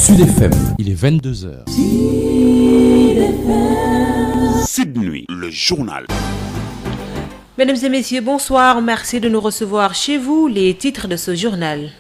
Sud FM, il est 22h. Sud Nuit, le journal. Mesdames et messieurs, bonsoir. Merci de nous recevoir chez vous. Les titres de ce journal.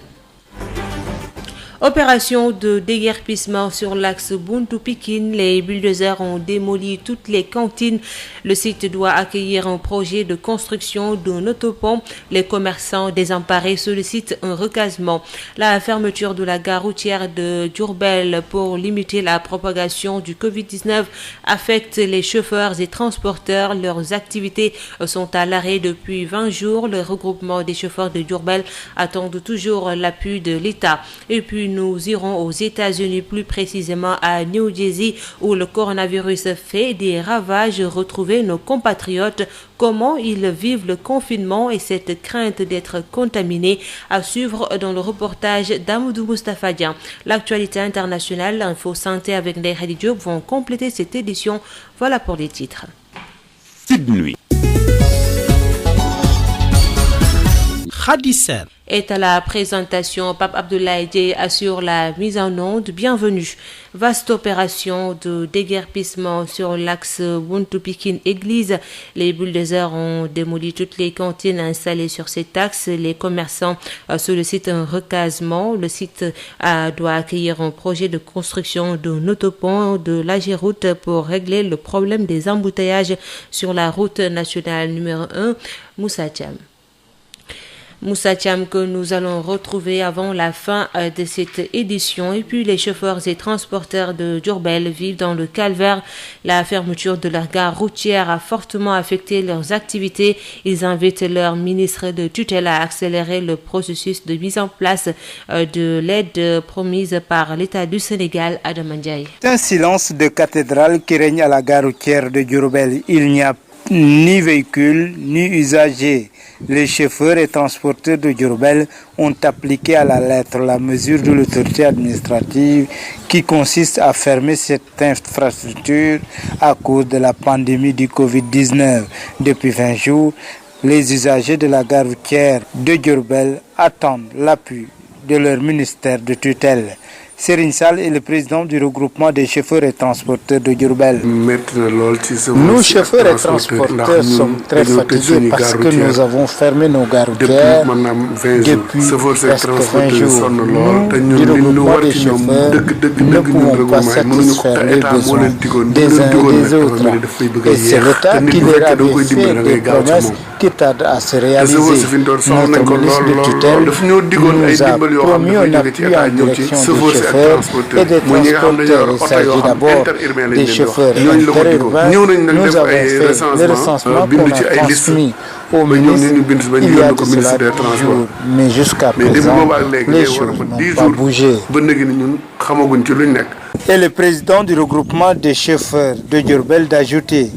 Opération de déguerpissement sur l'axe Buntu-Pikine. Les bulldozers ont démoli toutes les cantines. Le site doit accueillir un projet de construction d'un autopont. Les commerçants désemparés sollicitent un recasement. La fermeture de la gare routière de Diourbel pour limiter la propagation du Covid-19 affecte les chauffeurs et transporteurs. Leurs activités sont à l'arrêt depuis 20 jours. Le regroupement des chauffeurs de Diourbel attend toujours l'appui de l'État. Et puis nous irons aux États-Unis, plus précisément à New Jersey, où le coronavirus fait des ravages. Retrouver nos compatriotes, comment ils vivent le confinement et cette crainte d'être contaminés, à suivre dans le reportage d'Amadou Moustapha Dian. L'actualité internationale, l'info santé avec Ndeye Khady Diop vont compléter cette édition. Voilà pour les titres. Sud Nuit. Khadisser est à la présentation. Pape Abdoulaye Dièye assure la mise en onde. Bienvenue. Vaste opération de déguerpissement sur l'axe Buntu-Pikine église. Les bulldozers ont démoli toutes les cantines installées sur cet axe. Les commerçants sollicitent un recasement. Le site doit accueillir un projet de construction d'un autopont de l'Agéroute pour régler le problème des embouteillages sur la route nationale numéro 1, Moussa Thiam, que nous allons retrouver avant la fin de cette édition. Et puis les chauffeurs et transporteurs de Diourbel vivent dans le calvaire. La fermeture de leur gare routière a fortement affecté leurs activités. Ils invitent leur ministre de tutelle à accélérer le processus de mise en place de l'aide promise par l'État du Sénégal. Adama Ndiaye. C'est un silence de cathédrale qui règne à la gare routière de Diourbel. Il n'y a ni véhicules, ni usagers. Les chauffeurs et transporteurs de Diourbel ont appliqué à la lettre la mesure de l'autorité administrative qui consiste à fermer cette infrastructure à cause de la pandémie du Covid-19. Depuis 20 jours, les usagers de la gare routière de Diourbel attendent l'appui de leur ministère de tutelle. Serigne Sall est le président du regroupement des chauffeurs et transporteurs de Diourbel. Nous, chauffeurs et transporteurs, sommes très fatigués parce que nous avons fermé nos gares routières depuis presque 20 jours. Nous, du regroupement des chauffeurs, ne pouvons pas satisfaire les besoins des uns et des autres. Et c'est l'État qui leur avait fait des promesses qui tardent à se réaliser. Notre ministre de tutelle nous a promis un appui en direction des chauffeurs et des transporteurs. Il s'agit d'abord des chauffeurs interurbains. Nous avons fait le recensement qu'on a transmis au ministre il y a de cela 10 jours. Mais jusqu'à présent, les choses n'ont pas bougé. Et le président du regroupement des chauffeurs de Diourbel d'ajouter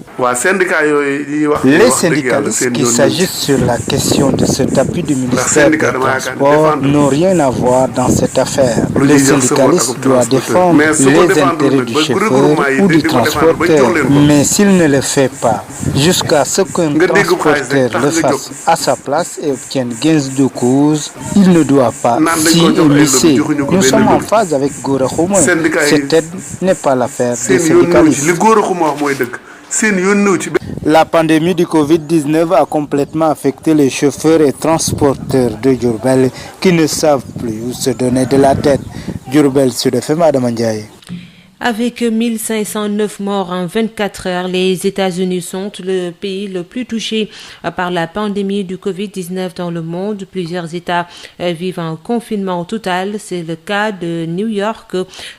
les syndicalistes qui s'agissent sur la question de cet appui du ministère des Transports n'ont rien à voir dans cette affaire. Les syndicalistes doivent défendre les intérêts du chauffeur ou du transporteur. Mais s'il ne le fait pas, jusqu'à ce qu'un transporteur le fasse à sa place et obtienne gain de cause, il ne doit pas s'y immiscer. Nous sommes en phase avec Gora Khouma. Cette aide n'est pas l'affaire des syndicalistes. La pandémie du Covid-19 a complètement affecté les chauffeurs et transporteurs de Diourbel qui ne savent plus où se donner de la tête. Diourbel, Sud FM, Adama Ndiaye. Avec 1509 morts en 24 heures, les États-Unis sont le pays le plus touché par la pandémie du Covid-19 dans le monde. Plusieurs États vivent en confinement total. C'est le cas de New York.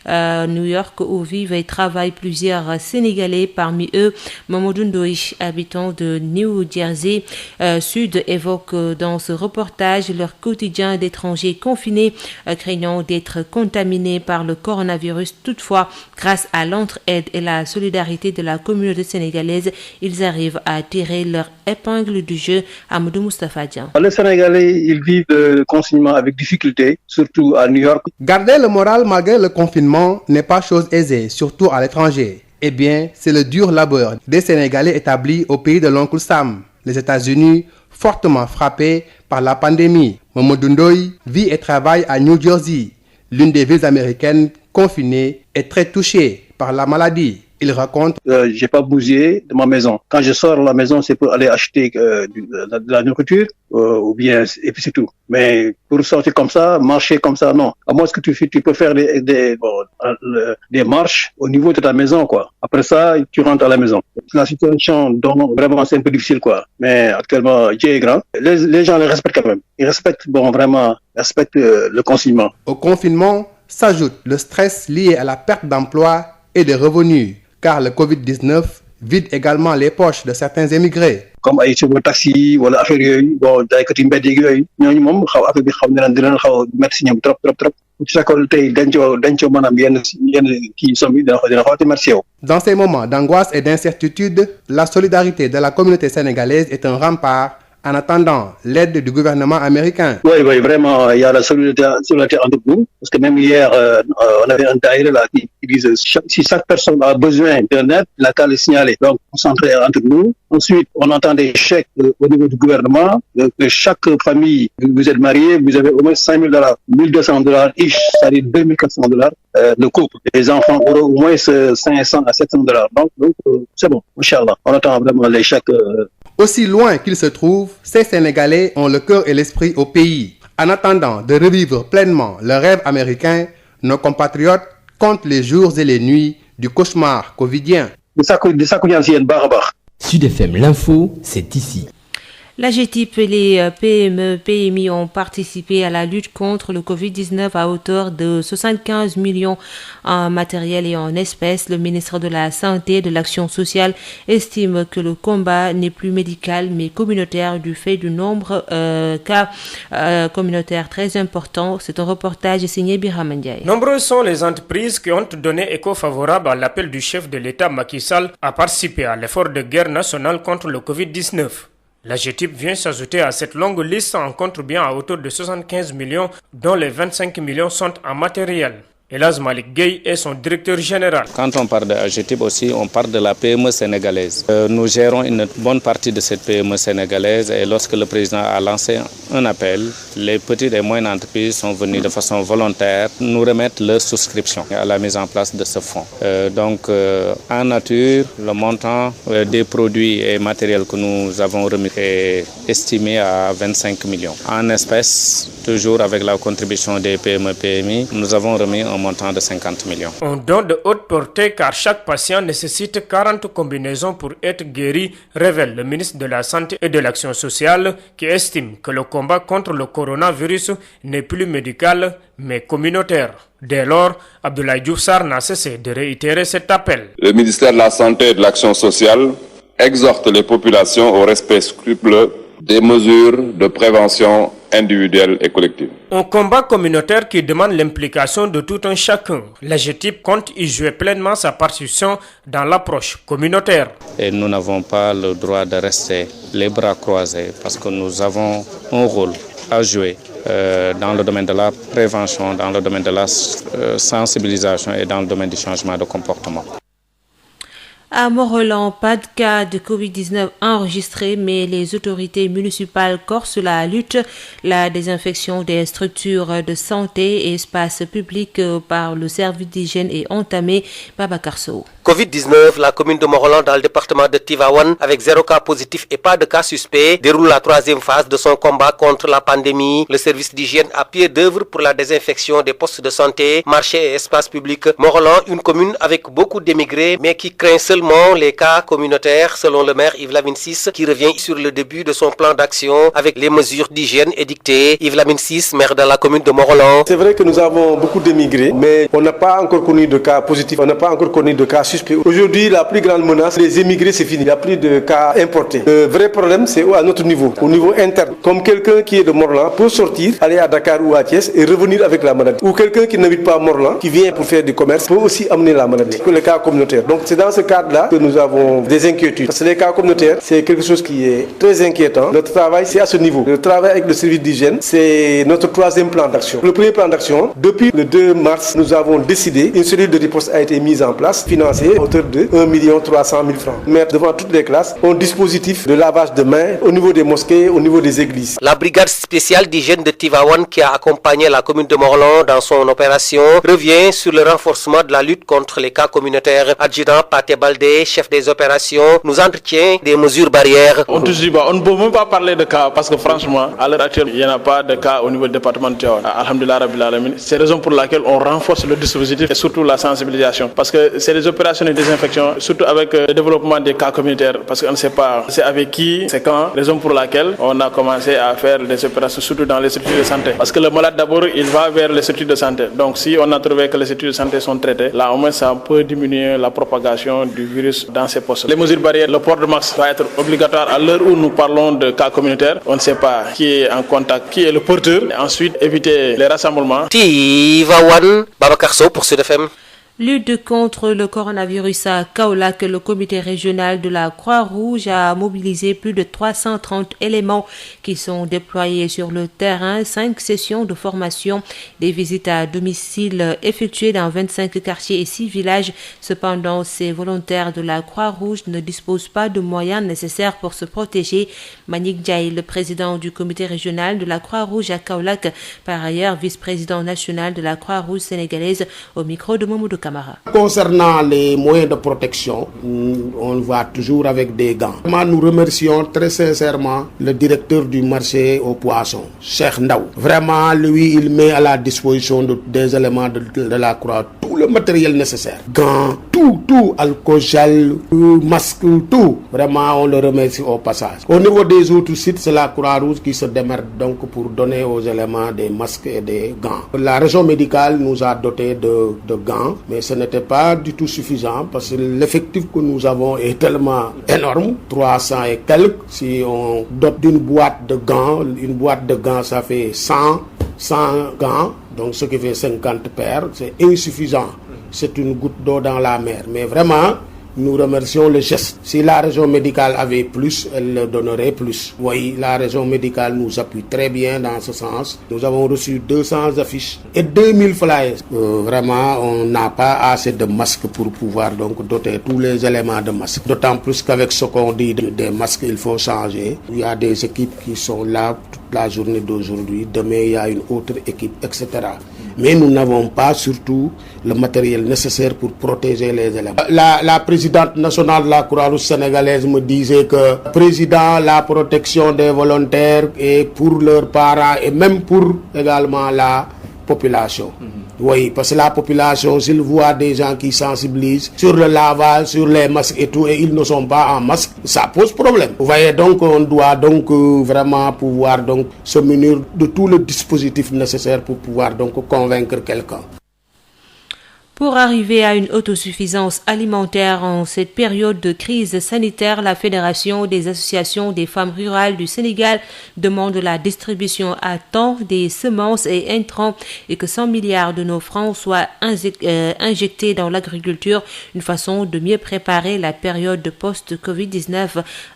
New York où vivent et travaillent plusieurs Sénégalais. Parmi eux, Mamadou Ndoye, habitant de New Jersey Sud, évoque dans ce reportage leur quotidien d'étrangers confinés, craignant d'être contaminés par le coronavirus. Toutefois, grâce à l'entraide et la solidarité de la communauté sénégalaise, ils arrivent à tirer leur épingle du jeu. Amadou Moustapha Dian. Les Sénégalais, ils vivent le confinement avec difficulté, surtout à New York. Garder le moral malgré le confinement n'est pas chose aisée, surtout à l'étranger. Eh bien, c'est le dur labeur des Sénégalais établis au pays de l'oncle Sam, les États-Unis, fortement frappés par la pandémie. Mamadou Ndoye vit et travaille à New Jersey, l'une des villes américaines confiné est très touché par la maladie. Il raconte j'ai pas bougé de ma maison. Quand je sors de la maison, c'est pour aller acheter de la nourriture ou bien et puis c'est tout. Mais pour sortir comme ça, marcher comme ça, non. À moins que tu peux faire des marches au niveau de ta maison, quoi. Après ça, tu rentres à la maison. La situation, donc vraiment, c'est un peu difficile, quoi. Mais actuellement, Dieu est grand. Les gens les respectent quand même. Ils respectent, le confinement. Au confinement s'ajoute le stress lié à la perte d'emploi et de revenus, car le Covid-19 vide également les poches de certains émigrés. Comme ay chauffeur taxi wala affaire yooyu bon jaaykat yi mbedd yooyu ñooñu moom affaire bi xaw na leen xaw a métti si ñoom trop ci sakol tey dencoo maanaam yenn kii somme yi dina xaw a métti yow. Dans ces moments d'angoisse et d'incertitude, la solidarité de la communauté sénégalaise est un rempart en attendant l'aide du gouvernement américain. Oui, vraiment, il y a la solidarité entre nous. Parce que même hier, on avait un daïra là qui disait si chaque personne a besoin d'un aide, il a qu'à le signaler. Donc, on s'entraide entre nous. Ensuite, on entend des chèques au niveau du gouvernement. De chaque famille, vous êtes marié, vous avez au moins $5,000, $1,200 each, c'est-à-dire $2,400 le couple. Les enfants auront au moins $500 à $700. Donc c'est bon, Inch'Allah. On attend vraiment les chèques. Aussi loin qu'ils se trouvent, ces Sénégalais ont le cœur et l'esprit au pays. En attendant de revivre pleinement le rêve américain, nos compatriotes comptent les jours et les nuits du cauchemar covidien. Sud FM, l'info, c'est ici. L'AGETIP et les PME, PMI ont participé à la lutte contre le Covid-19 à hauteur de 75 millions en matériel et en espèces. Le ministre de la Santé et de l'Action sociale estime que le combat n'est plus médical mais communautaire du fait du nombre de cas communautaires très importants. C'est un reportage signé Birame Ndiaye. Nombreuses sont les entreprises qui ont donné écho favorable à l'appel du chef de l'État Macky Sall à participer à l'effort de guerre nationale contre le Covid-19. L'AGETIP vient s'ajouter à cette longue liste en contribuant à hauteur de 75 millions, dont les 25 millions sont en matériel. Elaz Malik Gueye est son directeur général. Quand on parle de AGETIP aussi, on parle de la PME sénégalaise. Nous gérons une bonne partie de cette PME sénégalaise et lorsque le président a lancé un appel, les petites et moyennes entreprises sont venues de façon volontaire nous remettre leur souscription à la mise en place de ce fonds. En nature, le montant des produits et matériels que nous avons remis est estimé à 25 millions. En espèces, toujours avec la contribution des PME-PMI, nous avons remis un montant de 50 millions. Un don de haute portée car chaque patient nécessite 40 combinaisons pour être guéri, révèle le ministre de la Santé et de l'Action sociale qui estime que le combat contre le coronavirus n'est plus médical mais communautaire. Dès lors, Abdoulaye Diouf Sarr n'a cessé de réitérer cet appel. Le ministère de la Santé et de l'Action sociale exhorte les populations au respect scrupuleux des mesures de prévention individuelle et collective. Un combat communautaire qui demande l'implication de tout un chacun. L'AGETIP compte y jouer pleinement sa partition dans l'approche communautaire. Et nous n'avons pas le droit de rester les bras croisés parce que nous avons un rôle à jouer dans le domaine de la prévention, dans le domaine de la sensibilisation et dans le domaine du changement de comportement. À Mont-Roland, pas de cas de Covid-19 enregistrés, mais les autorités municipales corsent la lutte. La désinfection des structures de santé et espaces publics par le service d'hygiène est entamée. Babacar Sow. Covid-19, la commune de Mont-Roland dans le département de Tivaouane, avec 0 cas positif et pas de cas suspect, déroule la 3e phase de son combat contre la pandémie. Le service d'hygiène à pied d'œuvre pour la désinfection des postes de santé, marchés et espaces publics. Mont-Roland, une commune avec beaucoup d'émigrés, mais qui craint seulement les cas communautaires, selon le maire Yves Lamine Ciss, qui revient sur le début de son plan d'action avec les mesures d'hygiène édictées. Yves Lamine Ciss, maire de la commune de Mont-Roland. C'est vrai que nous avons beaucoup d'émigrés, mais on n'a pas encore connu de cas positifs, on n'a pas encore connu de cas suspects. Aujourd'hui, la plus grande menace, les émigrés, c'est fini. Il n'y a plus de cas importés. Le vrai problème, c'est à notre niveau, au niveau interne. Comme quelqu'un qui est de Mont-Roland peut sortir, aller à Dakar ou à Thiès et revenir avec la maladie. Ou quelqu'un qui n'habite pas à Mont-Roland, qui vient pour faire du commerce, peut aussi amener la maladie. Le cas communautaire. Donc c'est dans ce cadre stade-là que nous avons des inquiétudes. Parce que les cas communautaires, c'est quelque chose qui est très inquiétant. Notre travail, c'est à ce niveau. Le travail avec le service d'hygiène, c'est notre troisième plan d'action. Le premier plan d'action, depuis le 2 mars, nous avons décidé, une cellule de riposte a été mise en place, financée à hauteur de 1 300 000 francs. Mettre devant toutes les classes un dispositif de lavage de mains au niveau des mosquées, au niveau des églises. La brigade spéciale d'hygiène de Tivaouane qui a accompagné la commune de Morlan dans son opération revient sur le renforcement de la lutte contre les cas communautaires. Adjudant Pathé Baldé, chef des opérations, nous entretient des mesures barrières. On ne peut même pas parler de cas parce que franchement, à l'heure actuelle, il n'y en a pas de cas au niveau du département de Tivaouane. Alhamdulillah Rabbil Alamin. C'est la raison pour laquelle on renforce le dispositif et surtout la sensibilisation. Parce que c'est des opérations de désinfection, surtout avec le développement des cas communautaires. Parce qu'on ne sait pas c'est avec qui, c'est quand. Raison pour laquelle on a commencé à faire des opérations surtout dans les structures de santé. Parce que le malade d'abord, il va vers les structures de santé. Donc si on a trouvé que les structures de santé sont traitées, là au moins ça peut diminuer la propagation du virus dans ces postes. Les mesures barrières, le port de masque va être obligatoire à l'heure où nous parlons de cas communautaires. On ne sait pas qui est en contact, qui est le porteur. Et ensuite, éviter les rassemblements. Tivaouane, Babacar Sow pour Sud FM. Lutte contre le coronavirus à Kaolack, le comité régional de la Croix-Rouge a mobilisé plus de 330 éléments qui sont déployés sur le terrain, 5 sessions de formation, des visites à domicile effectuées dans 25 quartiers et 6 villages. Cependant, ces volontaires de la Croix-Rouge ne disposent pas de moyens nécessaires pour se protéger. Manik Diaye, le président du comité régional de la Croix-Rouge à Kaolack, par ailleurs vice-président national de la Croix-Rouge sénégalaise, au micro de Mamoudou Kamara. Concernant les moyens de protection, on va toujours avec des gants. Nous remercions très sincèrement le directeur du marché aux poissons, Cheikh Ndaw. Vraiment, lui, il met à la disposition des éléments de la Croix tout le matériel nécessaire. Gants, tout, alcool gel, masque, tout. Vraiment, on le remercie au passage. Au niveau des autres sites, c'est la Croix-Rouge qui se démerde donc pour donner aux éléments des masques et des gants. La région médicale nous a doté de gants, mais ce n'était pas du tout suffisant parce que l'effectif que nous avons est tellement énorme, 300 et quelques. Si on dote d'une boîte de gants, une boîte de gants ça fait 100 gants, donc ce qui fait 50 paires, c'est insuffisant. C'est une goutte d'eau dans la mer. Mais vraiment, nous remercions le geste. Si la région médicale avait plus, elle le donnerait plus. Oui, la région médicale nous appuie très bien dans ce sens. Nous avons reçu 200 affiches et 2000 flyers. Vraiment, on n'a pas assez de masques pour pouvoir donc doter tous les éléments de masques. D'autant plus qu'avec ce qu'on dit des masques, il faut changer. Il y a des équipes qui sont là toute la journée d'aujourd'hui. Demain, il y a une autre équipe, etc. Mais nous n'avons pas surtout le matériel nécessaire pour protéger les éléments. La présidente nationale de la Croix-Rouge sénégalaise me disait que président, la protection des volontaires et pour leurs parents et même pour également la population. Oui, parce que la population, s'ils voient des gens qui sensibilisent sur le lavage, sur les masques et tout, et ils ne sont pas en masque, ça pose problème. Vous voyez, donc on doit donc vraiment pouvoir donc se munir de tout le dispositif nécessaire pour pouvoir donc convaincre quelqu'un. Pour arriver à une autosuffisance alimentaire en cette période de crise sanitaire, la Fédération des associations des femmes rurales du Sénégal demande la distribution à temps des semences et intrants et que 100 milliards de nos francs soient injectés dans l'agriculture, une façon de mieux préparer la période post-Covid-19.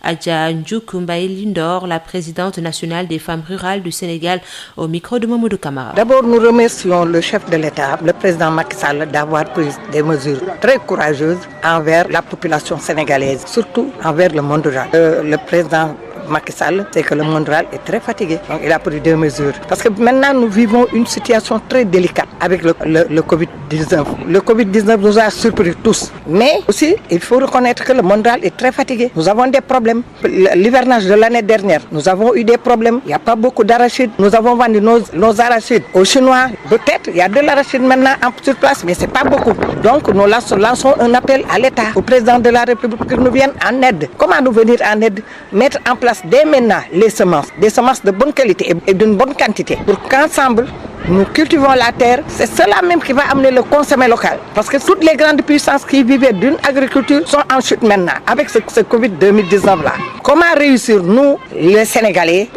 Adja Ndjoukoumbaï Lindor, la présidente nationale des femmes rurales du Sénégal, au micro de Mamoudou Kamara. D'abord, nous remercions le chef de l'État, le président Macky Sall, d'avoir pris des mesures très courageuses envers la population sénégalaise, surtout envers le monde rural. Le président Macky Sall, c'est que le monde rural est très fatigué. Donc il a pris 2 mesures. Parce que maintenant nous vivons une situation très délicate avec le Covid-19. Le Covid-19 nous a surpris tous. Mais aussi, il faut reconnaître que le monde rural est très fatigué. Nous avons des problèmes. L'hivernage de l'année dernière, nous avons eu des problèmes. Il n'y a pas beaucoup d'arachides. Nous avons vendu nos arachides aux Chinois. Peut-être, il y a de l'arachide maintenant sur place, mais ce n'est pas beaucoup. Donc nous lançons un appel à l'État, au président de la République, pour qu'il nous vienne en aide. Comment nous venir en aide? Mettre en place dès maintenant les semences, des semences de bonne qualité et d'une bonne quantité, pour qu'ensemble nous cultivons la terre. C'est cela même qui va amener le consommé local. Parce que toutes les grandes puissances qui vivaient d'une agriculture sont en chute maintenant avec ce Covid 2019 là. Comment réussir nous, les Sénégalais,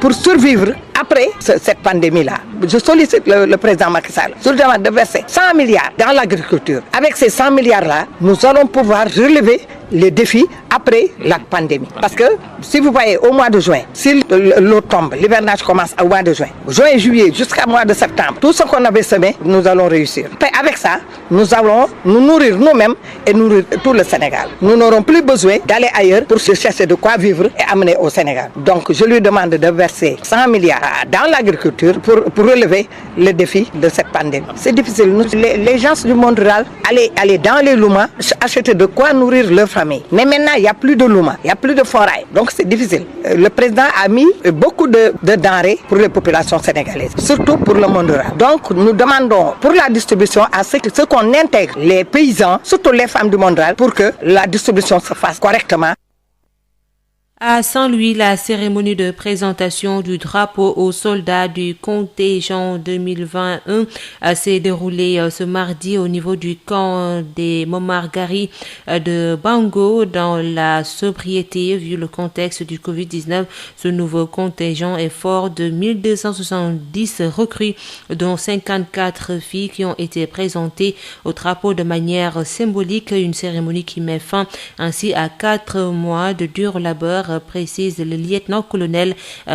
pour survivre après cette pandémie-là? Je sollicite le président Macky Sall sur le demande de verser 100 milliards dans l'agriculture. Avec ces 100 milliards-là, nous allons pouvoir relever les défis après la pandémie. Parce que si vous voyez au mois de juin, si l'eau tombe, l'hivernage commence au mois de juin, juillet jusqu'au mois de septembre, tout ce qu'on avait semé, nous allons réussir. Et avec ça, nous allons nous nourrir nous-mêmes et nourrir tout le Sénégal. Nous n'aurons plus besoin d'aller ailleurs pour se chercher de quoi vivre et amener au Sénégal. Donc je lui demande de verser 100 milliards dans l'agriculture pour relever le défi de cette pandémie. C'est difficile. Les gens du monde rural, aller dans les loumas, acheter de quoi nourrir leur famille. Mais maintenant, il n'y a plus de loumas, il n'y a plus de forêt. Donc c'est difficile. Le président a mis beaucoup de denrées pour les populations sénégalaises, surtout pour le monde rural. Donc nous demandons pour la distribution à ce qu'on intègre les paysans, surtout les femmes du monde rural, pour que la distribution se fasse correctement. À Saint-Louis, la cérémonie de présentation du drapeau aux soldats du contingent 2021 s'est déroulée ce mardi au niveau du camp des Momargari de Bango dans la sobriété vu le contexte du Covid-19. Ce nouveau contingent est fort de 1270 recrues, dont 54 filles qui ont été présentées au drapeau de manière symbolique, une cérémonie qui met fin ainsi à 4 mois de dur labeur, précise le lieutenant-colonel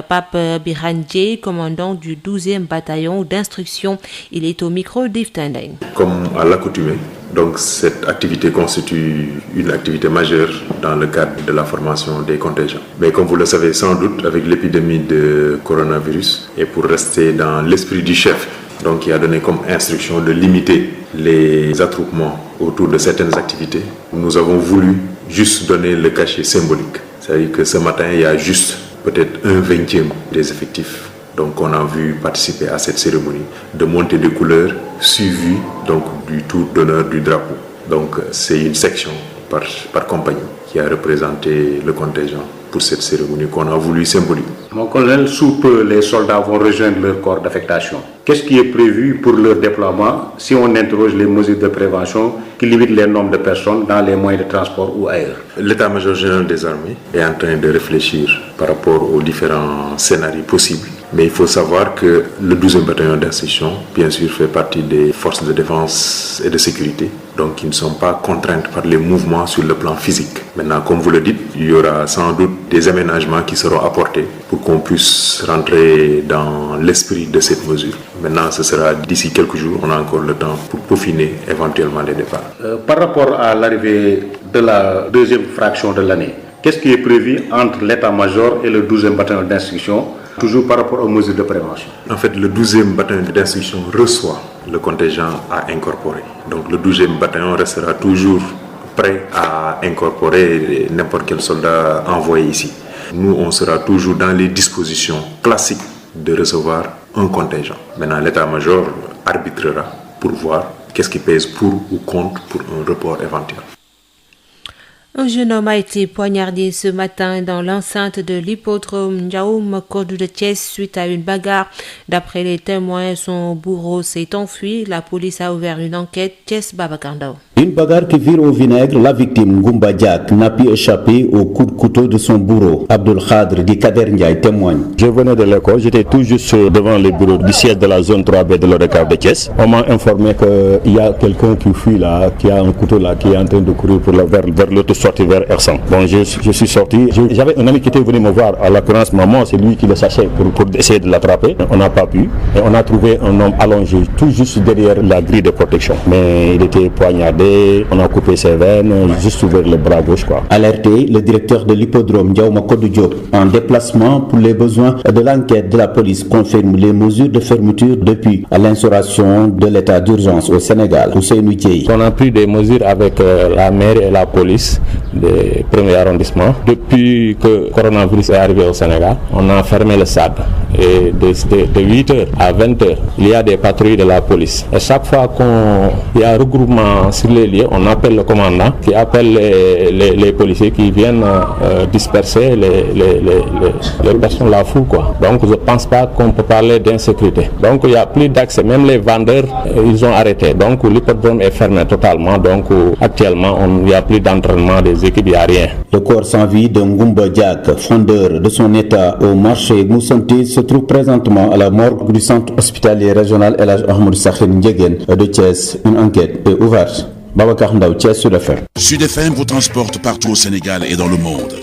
Pape Birandje, commandant du 12e bataillon d'instruction. Il est au micro d'Yves Tendeng. Comme à l'accoutumée, donc cette activité constitue une activité majeure dans le cadre de la formation des contingents. Mais comme vous le savez sans doute, avec l'épidémie de coronavirus, et pour rester dans l'esprit du chef, donc il a donné comme instruction de limiter les attroupements autour de certaines activités, nous avons voulu juste donner le cachet symbolique. C'est-à-dire que ce matin, il y a juste peut-être 1/20 des effectifs. Donc on a vu participer à cette cérémonie de montée de couleurs suivie donc du tour d'honneur du drapeau. Donc c'est une section par compagnie qui a représenté le contingent pour cette cérémonie qu'on a voulu symboliser. Mon colonel, sous peu, les soldats vont rejoindre leur corps d'affectation. Qu'est-ce qui est prévu pour leur déploiement si on interroge les mesures de prévention qui limitent les nombres de personnes dans les moyens de transport ou ailleurs? L'état-major général des armées est en train de réfléchir par rapport aux différents scénarios possibles. Mais il faut savoir que le 12e bataillon d'instruction, bien sûr, fait partie des forces de défense et de sécurité, donc ils ne sont pas contraintes par les mouvements sur le plan physique. Maintenant, comme vous le dites, il y aura sans doute des aménagements qui seront apportés pour qu'on puisse rentrer dans l'esprit de cette mesure. Maintenant, ce sera d'ici quelques jours, on a encore le temps pour peaufiner éventuellement les départs. Par rapport à l'arrivée de la deuxième fraction de l'année, qu'est-ce qui est prévu entre l'état-major et le 12e bataillon d'instruction, toujours par rapport aux mesures de prévention? En fait, le 12e bataillon d'instruction reçoit le contingent à incorporer. Donc le 12e bataillon restera toujours prêt à incorporer n'importe quel soldat envoyé ici. Nous, on sera toujours dans les dispositions classiques de recevoir un contingent. Maintenant, l'état-major arbitrera pour voir qu'est-ce qui pèse pour ou contre pour un report éventuel. Un jeune homme a été poignardé ce matin dans l'enceinte de l'hippodrome Ndiaoum Kodou de Thiès suite à une bagarre. D'après les témoins, son bourreau s'est enfui. La police a ouvert une enquête. Thiès Babakandao. Une bagarre qui vire au vinaigre, la victime Ngoumba Diak n'a pu échapper au coup de couteau de son bourreau. Abdul Khadr di Kader Ndiaye témoigne. Je venais de l'école, j'étais tout juste devant les bureaux du siège de la zone 3B de l'ODCAV de Thiès. On m'a informé qu'il y a quelqu'un qui fuit là, qui a un couteau là, qui est en train de courir vers l'autre sortie vers Ersan. Bon, je suis sorti. J'avais un ami qui était venu me voir, à l'occurrence maman, c'est lui qui le cherchait pour essayer de l'attraper. On n'a pas pu. Et on a trouvé un homme allongé tout juste derrière la grille de protection. Mais il était poignardé. On a coupé ses veines, juste ouvert le bras gauche, quoi. Alerté, le directeur de l'hippodrome Ndiaouma Kodou Diop, en déplacement pour les besoins de l'enquête de la police, confirme les mesures de fermeture depuis l'instauration de l'état d'urgence au Sénégal. On a pris des mesures avec la maire et la police des premiers arrondissements. Depuis que le coronavirus est arrivé au Sénégal, on a fermé le SAD. Et de 8h à 20h, il y a des patrouilles de la police. Et chaque fois qu'il y a regroupement sur les lieux, on appelle le commandant qui appelle les policiers qui viennent disperser les personnes, la foule, quoi. Donc je ne pense pas qu'on peut parler d'insécurité. Donc il n'y a plus d'accès, même les vendeurs, ils ont arrêté. Donc l'hippodrome est fermé totalement. Donc actuellement, il n'y a plus d'entraînement des équipes, il n'y a rien. Le corps sans vie de Ngoumba Diak, fondeur de son état au marché Moussanti, se trouve présentement à la morgue du centre hospitalier régional El Hadj Ahmadou Sakhir Ndiéguène de Thiès. Une enquête est ouverte. Babacar Ndaw, Thiès, Sud FM. Sud FM vous transporte partout au Sénégal et dans le monde.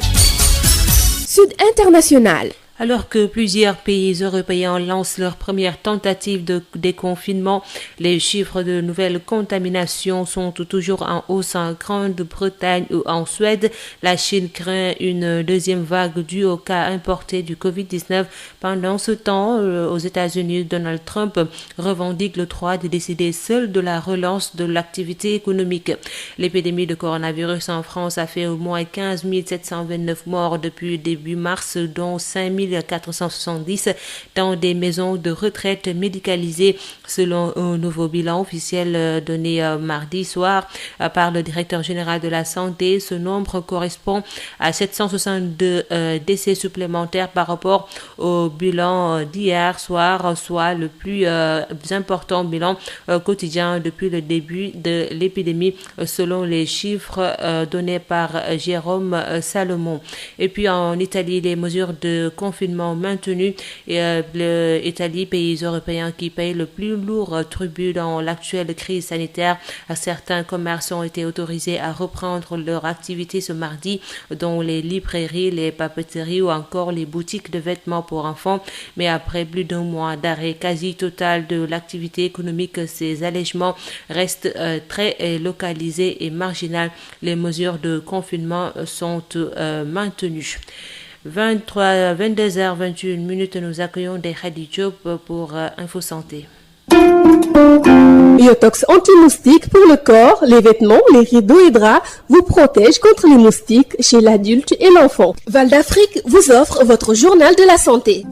Sud International. Alors que plusieurs pays européens lancent leur première tentative de déconfinement, les chiffres de nouvelles contaminations sont toujours en hausse en Grande-Bretagne ou en Suède. La Chine craint une deuxième vague due aux cas importés du Covid-19. Pendant ce temps, aux États-Unis, Donald Trump revendique le droit de décider seul de la relance de l'activité économique. L'épidémie de coronavirus en France a fait au moins 15 729 morts depuis début mars, dont 5 470 dans des maisons de retraite médicalisées, selon un nouveau bilan officiel donné mardi soir par le directeur général de la santé. Ce nombre correspond à 762 décès supplémentaires par rapport au bilan d'hier soir, soit le plus important bilan quotidien depuis le début de l'épidémie, selon les chiffres donnés par Jérôme Salomon. Et puis en Italie, les mesures de confinement maintenu et l'Italie, pays européen qui paye le plus lourd tribut dans l'actuelle crise sanitaire. Certains commerces ont été autorisés à reprendre leur activité ce mardi, dont les librairies, les papeteries ou encore les boutiques de vêtements pour enfants. Mais après plus d'un mois d'arrêt quasi total de l'activité économique, ces allègements restent très localisés et marginaux. Les mesures de confinement sont maintenues. 22h21, nous accueillons des Khady Diop pour Info Santé. Biotox anti-moustique pour le corps, les vêtements, les rideaux et draps vous protège contre les moustiques chez l'adulte et l'enfant. Val d'Afrique vous offre votre journal de la santé.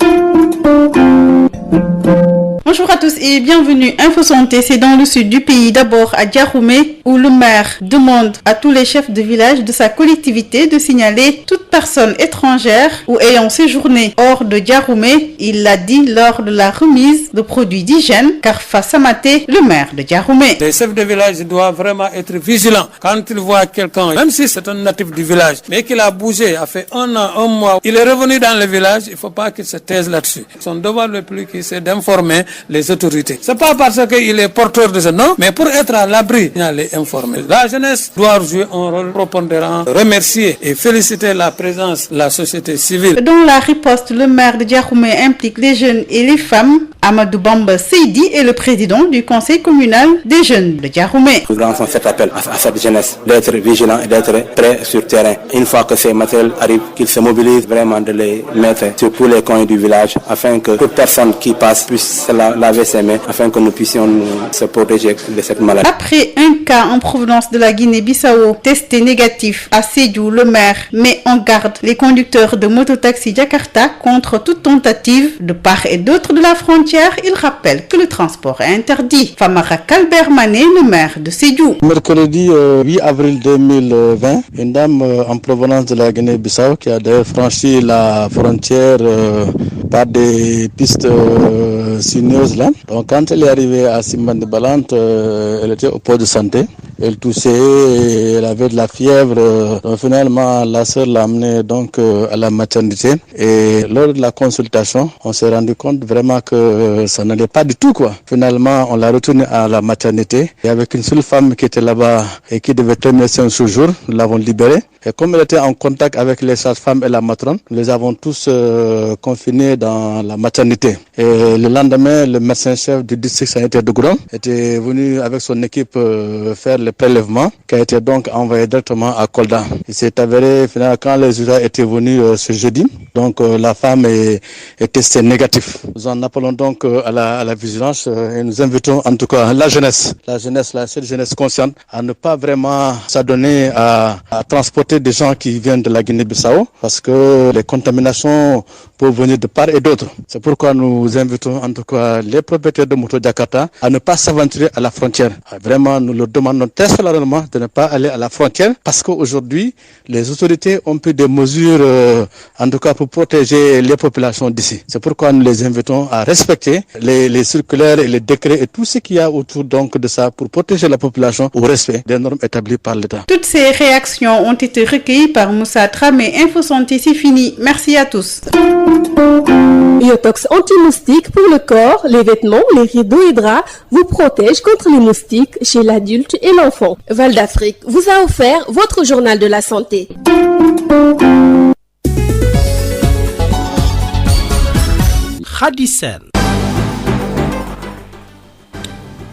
Bonjour à tous et bienvenue. Info Santé, c'est dans le sud du pays, d'abord à Diaroumé, où le maire demande à tous les chefs de village de sa collectivité de signaler toute personne étrangère ou ayant séjourné hors de Diaroumé. Il l'a dit lors de la remise de produits d'hygiène, car face à Maté, le maire de Diaroumé. Les chefs de village doivent vraiment être vigilants quand ils voient quelqu'un, même si c'est un natif du village, mais qu'il a bougé, a fait un an, un mois, il est revenu dans le village, il ne faut pas qu'il se taise là-dessus. Son devoir le plus, c'est d'informer les autorités. C'est pas parce qu'il est porteur de ce nom, mais pour être à l'abri, il les informer. La jeunesse doit jouer un rôle prépondérant, remercier et féliciter la présence de la société civile. Dans la riposte, le maire de Diaroumé implique les jeunes et les femmes. Amadou Bamba Seydi est le président du conseil communal des jeunes de Diaroumé. Nous lançons cet appel à cette jeunesse d'être vigilant et d'être prêt sur terrain. Une fois que ces matériels arrivent, qu'ils se mobilisent vraiment de les mettre sur tous les coins du village afin que toute personne qui passe puisse se laver ses mains afin que nous puissions se protéger de cette maladie. Après un cas en provenance de la Guinée-Bissau testé négatif à Sédhiou, le maire met en garde les conducteurs de mototaxi Jakarta contre toute tentative de part et d'autre de la frontière. Il rappelle que le transport est interdit. Famara Kalber Mané, le maire de Sédhiou. Mercredi 8 avril 2020, une dame en provenance de la Guinée-Bissau qui a d'ailleurs franchi la frontière par des pistes sinueuses là. Donc quand elle est arrivée à Simbandi-Balante, elle était au poste de santé. Elle toussait, elle avait de la fièvre. Donc finalement, la sœur l'a amenée donc à la maternité. Et lors de la consultation, on s'est rendu compte vraiment que ça n'allait pas du tout quoi. Finalement, on l'a retournée à la maternité. Et avec une seule femme qui était là-bas et qui devait terminer son séjour, nous l'avons libérée. Et comme elle était en contact avec les sages-femmes et la matrone, nous les avons tous confinés dans la maternité. Et le lendemain, le médecin-chef du district sanitaire de Gouron était venu avec son équipe faire le prélèvement qui a été donc envoyé directement à Kolda. Il s'est avéré finalement quand les résultats étaient venus ce jeudi, donc la femme est testée négative. Nous en appelons donc à la vigilance et nous invitons en tout cas cette jeunesse consciente à ne pas vraiment s'adonner à transporter des gens qui viennent de la Guinée-Bissau parce que les contaminations peuvent venir de part part et d'autre. C'est pourquoi nous invitons en tout cas les propriétaires de moto Jakarta à ne pas s'aventurer à la frontière. Vraiment, nous leur demandons très solennellement de ne pas aller à la frontière parce qu'aujourd'hui, les autorités ont pris des mesures, en tout cas pour protéger les populations d'ici. C'est pourquoi nous les invitons à respecter les circulaires et les décrets et tout ce qu'il y a autour donc de ça pour protéger la population au respect des normes établies par l'État. Toutes ces réactions ont été recueillies par Moussa Tramé. Info Santé, c'est fini. Merci à tous. Yotox anti-moustique pour le corps, les vêtements, les rideaux et draps vous protège contre les moustiques chez l'adulte et l'enfant. Val d'Afrique vous a offert votre journal de la santé. Khadisen.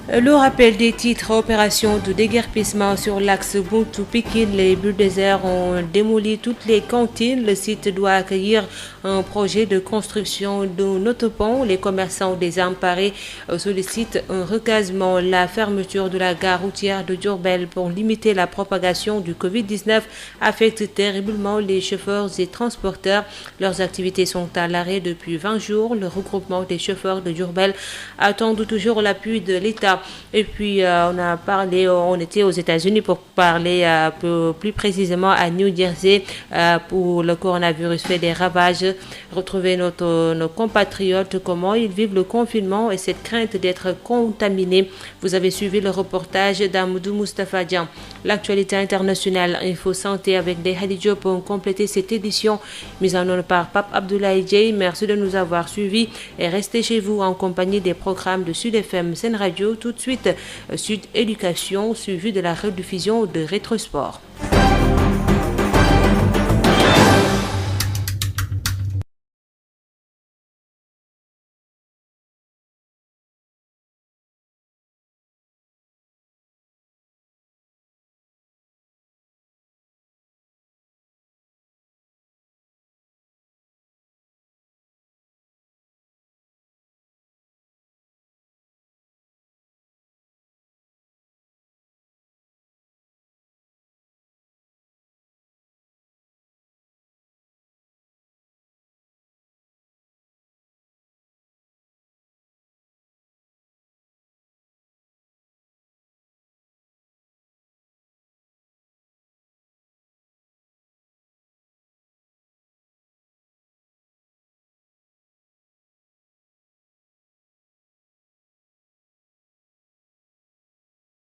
Le rappel des titres, opération de déguerpissement sur l'axe Buntu-Pikine. Les bulldozers ont démoli toutes les cantines. Le site doit accueillir un projet de construction d'un autopont. Les commerçants désemparés sollicitent un recasement. La fermeture de la gare routière de Diourbel pour limiter la propagation du Covid-19 affecte terriblement les chauffeurs et transporteurs. Leurs activités sont à l'arrêt depuis 20 jours. Le regroupement des chauffeurs de Diourbel attend toujours l'appui de l'État. Et puis on était aux États-Unis pour parler un peu plus précisément à New Jersey pour le coronavirus fait des ravages. Retrouver nos compatriotes, comment ils vivent le confinement et cette crainte d'être contaminés. Vous avez suivi le reportage d'Amadou Moustapha Dian. L'actualité internationale, Info Santé avec des Hadijo pour compléter cette édition mise en œuvre par Pape Abdoulaye Dieye. Merci de nous avoir suivis et restez chez vous en compagnie des programmes de Sud FM Sen Radio. Tout de suite, Sud Éducation, suivi de la rediffusion de Rétrosport.